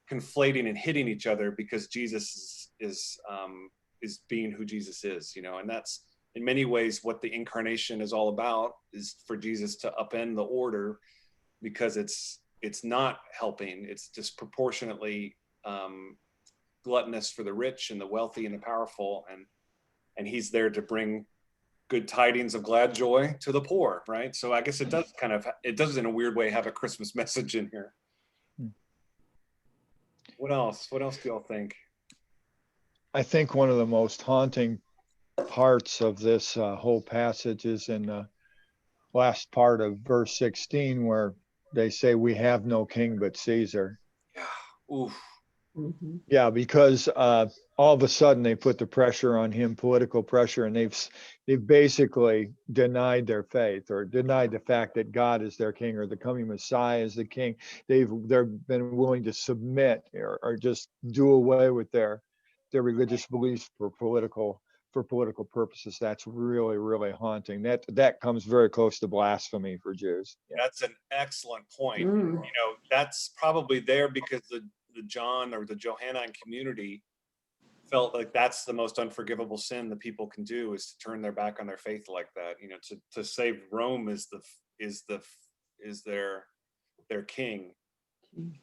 conflating and hitting each other because Jesus is being who Jesus is, and that's in many ways what the incarnation is all about, is for Jesus to upend the order, because it's not helping. It's disproportionately gluttonous for the rich and the wealthy and the powerful, and he's there to bring good tidings of glad joy to the poor, right? So I guess it does in a weird way have a Christmas message in here. What else do y'all think? I think one of the most haunting parts of this whole passage is in the last part of verse 16, where they say, we have no king but Caesar. Yeah. Oof. Mm-hmm. Yeah, because all of a sudden they put the pressure on him, political pressure, and they've basically denied their faith, or denied the fact that God is their king, or the coming Messiah is the king. They've been willing to submit or just do away with their religious beliefs for political purposes. That's really, really haunting. That comes very close to blasphemy for Jews. Yeah. That's an excellent point. That's probably there because the John or the Johannine community felt like that's the most unforgivable sin that people can do, is to turn their back on their faith like that. To save Rome is their king.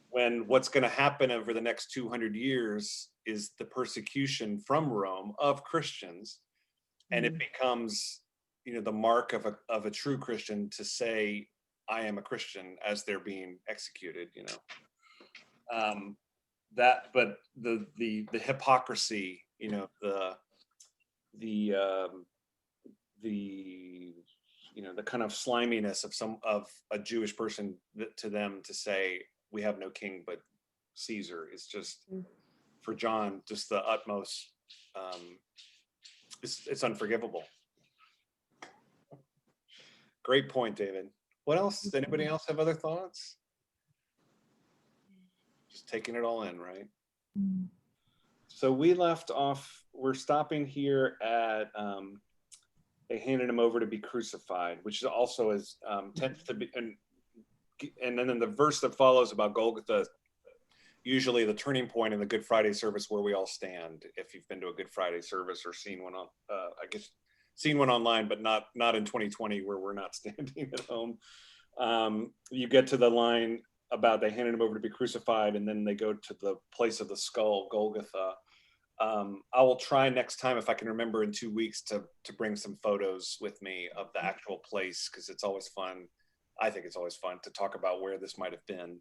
when what's going to happen over the next 200 years is the persecution from Rome of Christians, and it becomes, the mark of a true Christian to say, I am a Christian, as they're being executed, but the hypocrisy, the kind of sliminess of a Jewish person to them to say, we have no king but Caesar, is just, for John, just the utmost, it's unforgivable. Great point, David. What else? Does anybody else have other thoughts? Just taking it all in, right? So we left off, we're stopping here at, they handed him over to be crucified, which also is tends to be, and then the verse that follows about Golgotha, usually the turning point in the Good Friday service where we all stand. If you've been to a Good Friday service or seen one on, I guess seen one online, but not in 2020 where we're not standing at home. You get to the line about they handed him over to be crucified, and then they go to the place of the skull, Golgotha. I will try next time, if I can remember in 2 weeks, to bring some photos with me of the actual place, because it's always fun. I think it's always fun to talk about where this might have been,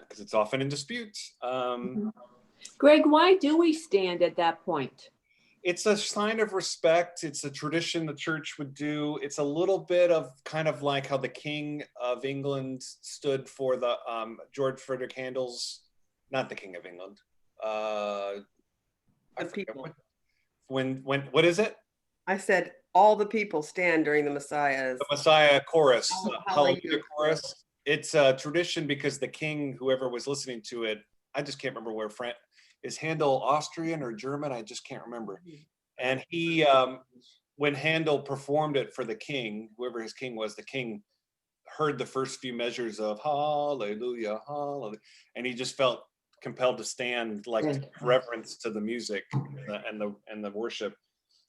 because it's often in dispute. Greg, why do we stand at that point? It's a sign of respect. It's a tradition the church would do. It's a little bit of kind of like how the King of England stood for the George Frederick Handel's, not the King of England. I forget people. When what is it? I said all the people stand during the Messiah's. The Messiah chorus, Hallelujah Hallelujah chorus. It's a tradition because the king, whoever was listening to it, I just can't remember where is Handel Austrian or German? I just can't remember. And he, when Handel performed it for the king, whoever his king was, the king heard the first few measures of Hallelujah, Hallelujah, and he just felt compelled to stand, like reverence to the music and the worship.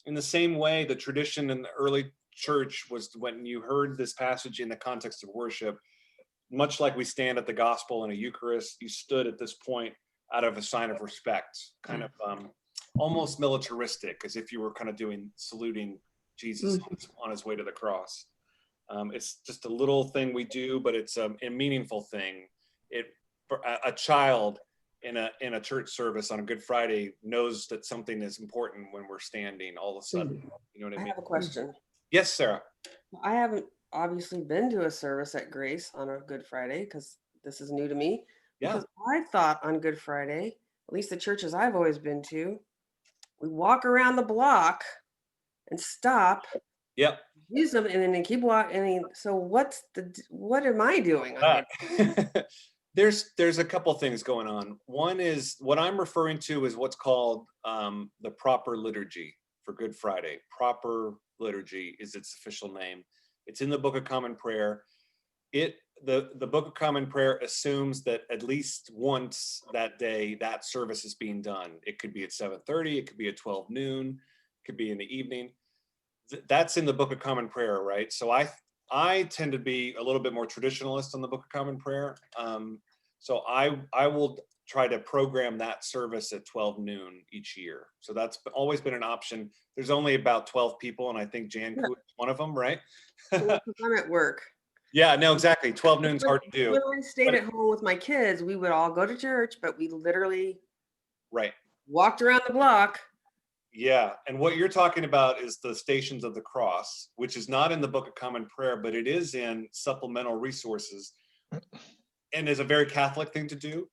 In the same way, the tradition in the early church was when you heard this passage in the context of worship, much like we stand at the gospel in a Eucharist, you stood at this point out of a sign of respect, kind of almost militaristic, as if you were kind of saluting Jesus on his way to the cross. It's just a little thing we do, but it's a meaningful thing. For a child in a church service on a Good Friday knows that something is important when we're standing all of a sudden. You know what I I mean? have a question. Yes, Sarah. I haven't obviously been to a service at Grace on a Good Friday because this is new to me. Yeah. Because I thought on Good Friday, at least the churches I've always been to, we walk around the block and stop. Yep. Use them and then they keep walking. So what am I doing? On There's a couple things going on. One is what I'm referring to is what's called the proper liturgy for Good Friday. Proper liturgy is its official name. It's in the Book of Common Prayer. The Book of Common Prayer assumes that at least once that day that service is being done. It could be at 7:30, it could be at 12 noon, it could be in the evening. That's in the Book of Common Prayer, right? So I tend to be a little bit more traditionalist on the Book of Common Prayer. So I will try to program that service at 12 noon each year. So that's always been an option. There's only about 12 people, and I think Jan Koo is one of them, right? I'm at work. Yeah, no, exactly. 12 noon's hard to do. When I stayed at home with my kids, we would all go to church, but we literally walked around the block. Yeah, and what you're talking about is the Stations of the Cross, which is not in the Book of Common Prayer, but it is in supplemental resources, and is a very Catholic thing to do.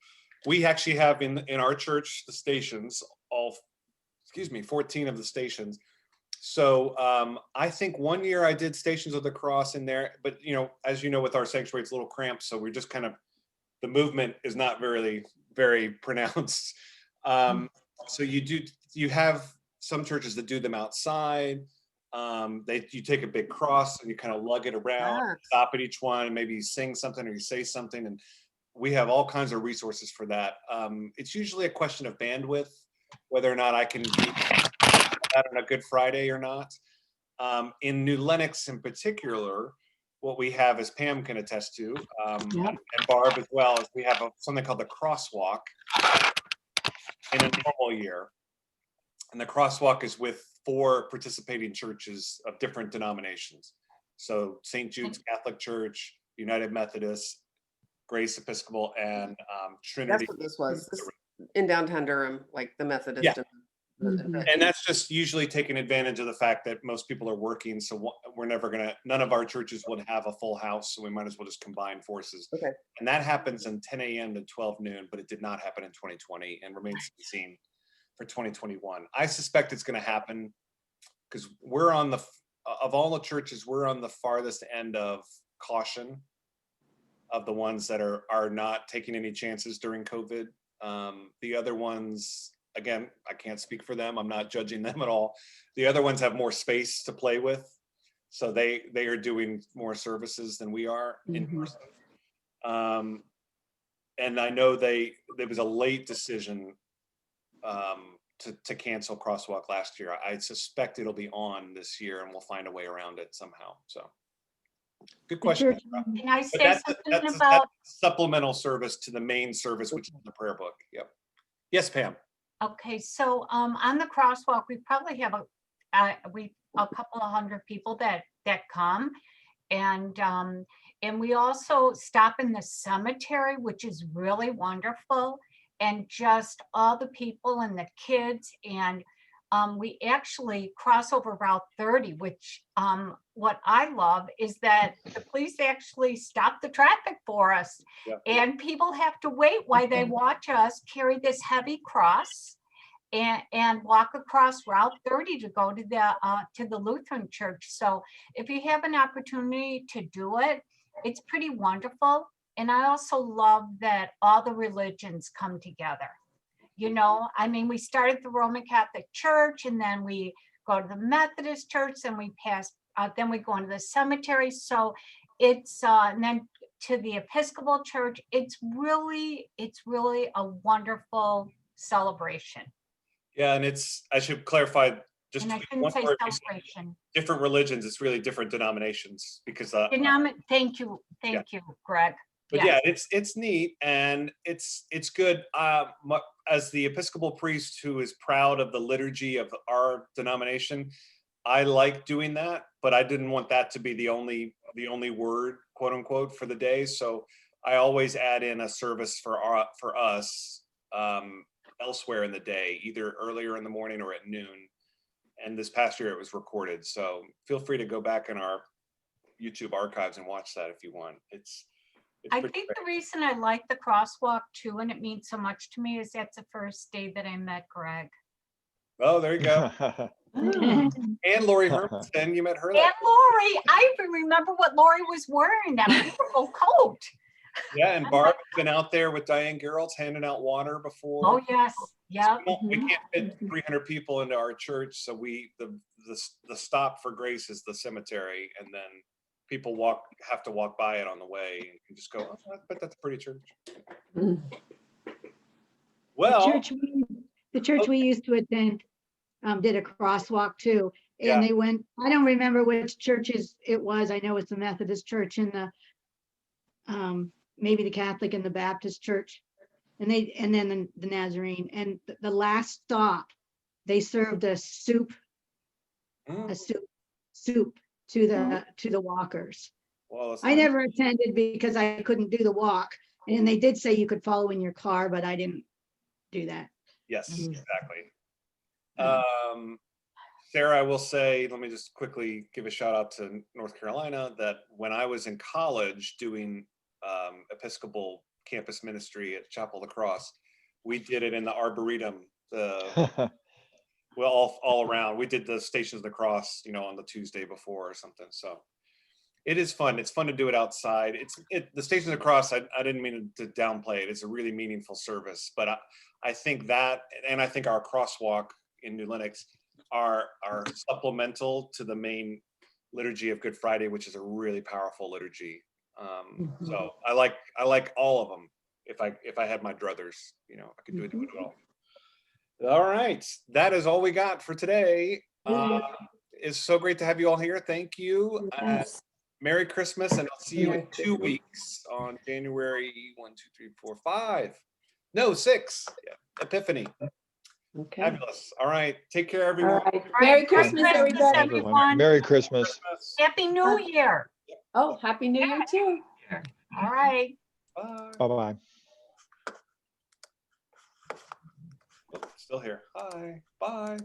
We actually have in our church the stations, 14 of the stations. So I think one year I did Stations of the Cross in there, but as you know, with our sanctuary, it's a little cramped, so we're just kind of, the movement is not very, very pronounced. So you have some churches that do them outside. You take a big cross and you kind of lug it around, stop at each one, and maybe you sing something or you say something, and we have all kinds of resources for that. It's usually a question of bandwidth, whether or not I can do that on a Good Friday or not. In New Lenox in particular, what we have, as Pam can attest to, Yep. and Barb as well, is we have something called the crosswalk in a normal year. And the crosswalk is with 4 participating churches of different denominations. So St. Jude's Catholic Church, United Methodist, Grace Episcopal, and Trinity. That's what this was, in downtown Durham, like the Methodist. Yeah. Mhm. And that's just usually taking advantage of the fact that most people are working. So we're never gonna, none of our churches would have a full house. So we might as well just combine forces. Okay. And that happens in 10 a.m. to 12 noon, but it did not happen in 2020 and remains to be seen for 2021. I suspect it's gonna happen because we're on the, of all the churches, we're on the farthest end of caution of the ones that are not taking any chances during COVID. The other ones, again, I can't speak for them. I'm not judging them at all. The other ones have more space to play with. So they are doing more services than we are in Mhm. person. And I know there was a late decision to cancel Crosswalk last year. I suspect it'll be on this year and we'll find a way around it somehow. So good The question. church- Can I But say that's something about, supplemental service to the main service, which is the prayer book. Yep. Yes, Pam. okay, so on the crosswalk, we probably have a couple of hundred people that come. And we also stop in the cemetery, which is really wonderful. And just all the people and the kids, and we actually cross over Route 30, which what I love is that the police actually stop the traffic for us. Yeah. And people have to wait while they watch us carry this heavy cross and walk across Route 30 to go to the Lutheran church. So if you have an opportunity to do it, it's pretty wonderful. And I also love that all the religions come together. You know, I mean, we started the Roman Catholic Church, and then we go to the Methodist Church, and we pass, then we go into the cemetery. So it's, and then to the Episcopal Church. It's really a wonderful celebration. Yeah, and I should clarify just And I to shouldn't one say word, celebration. different religions, it's really different denominations because Thank you, Greg. but Yeah. yeah, it's neat and it's good. As the Episcopal priest who is proud of the liturgy of our denomination, I like doing that, but I didn't want that to be the only word, quote unquote, for the day. So I always add in a service for us elsewhere in the day, either earlier in the morning or at noon. And this past year it was recorded. So feel free to go back in our YouTube archives and watch that if you want. It's I pretty think great. the reason I like the crosswalk too, and it means so much to me, is that's the first day that I met Greg. Oh, there you go. And Lori Hermanson, you met her. And Lori, I even remember what Lori was wearing, that beautiful coat. Yeah, and Barb's been out there with Diane Geralds handing out water before. Oh, yes, yeah. We can't fit 300 people into our church, so the stop for Grace is the cemetery, and then people have to walk by it on the way and just go, oh, but that's a pretty church. Mhm. Well, The church we used to attend did a crosswalk too. Yeah. And they went, I don't remember which churches it was. I know it's the Methodist church and the, maybe the Catholic and the Baptist church. And then the Nazarene. And the last stop, they served a soup to the walkers. well, that's I not- never attended because I couldn't do the walk. And they did say you could follow in your car, but I didn't do that. Yes, Mhm. exactly. Sarah, I will say, let me just quickly give a shout out to North Carolina, that when I was in college doing Episcopal campus ministry at Chapel of the Cross, we did it in the Arboretum, well, all around. We did the Stations of the Cross, on the Tuesday before or something. So it is fun. It's fun to do it outside. The Stations of the Cross, I didn't mean to downplay it. It's a really meaningful service, but I think that, and I think our crosswalk in New Lenox are supplemental to the main liturgy of Good Friday, which is a really powerful liturgy. So I like all of them. If I had my druthers, I could do it all. All right, that is all we got for today. It's so great to have you all here. Thank you. Yes. Merry Christmas, and I'll see you in 2 weeks on January 1, 2, 3, 4, 5. No, 6. Yeah. Epiphany. Okay. Fabulous. All right. Take care, All everyone. right. All Merry right, Christmas, Christmas, everybody. everyone. Merry Christmas. Christmas. Happy New Year. Oh, Happy New Year too. All right. Bye. Bye-bye. Oh, still here. Hi. Bye.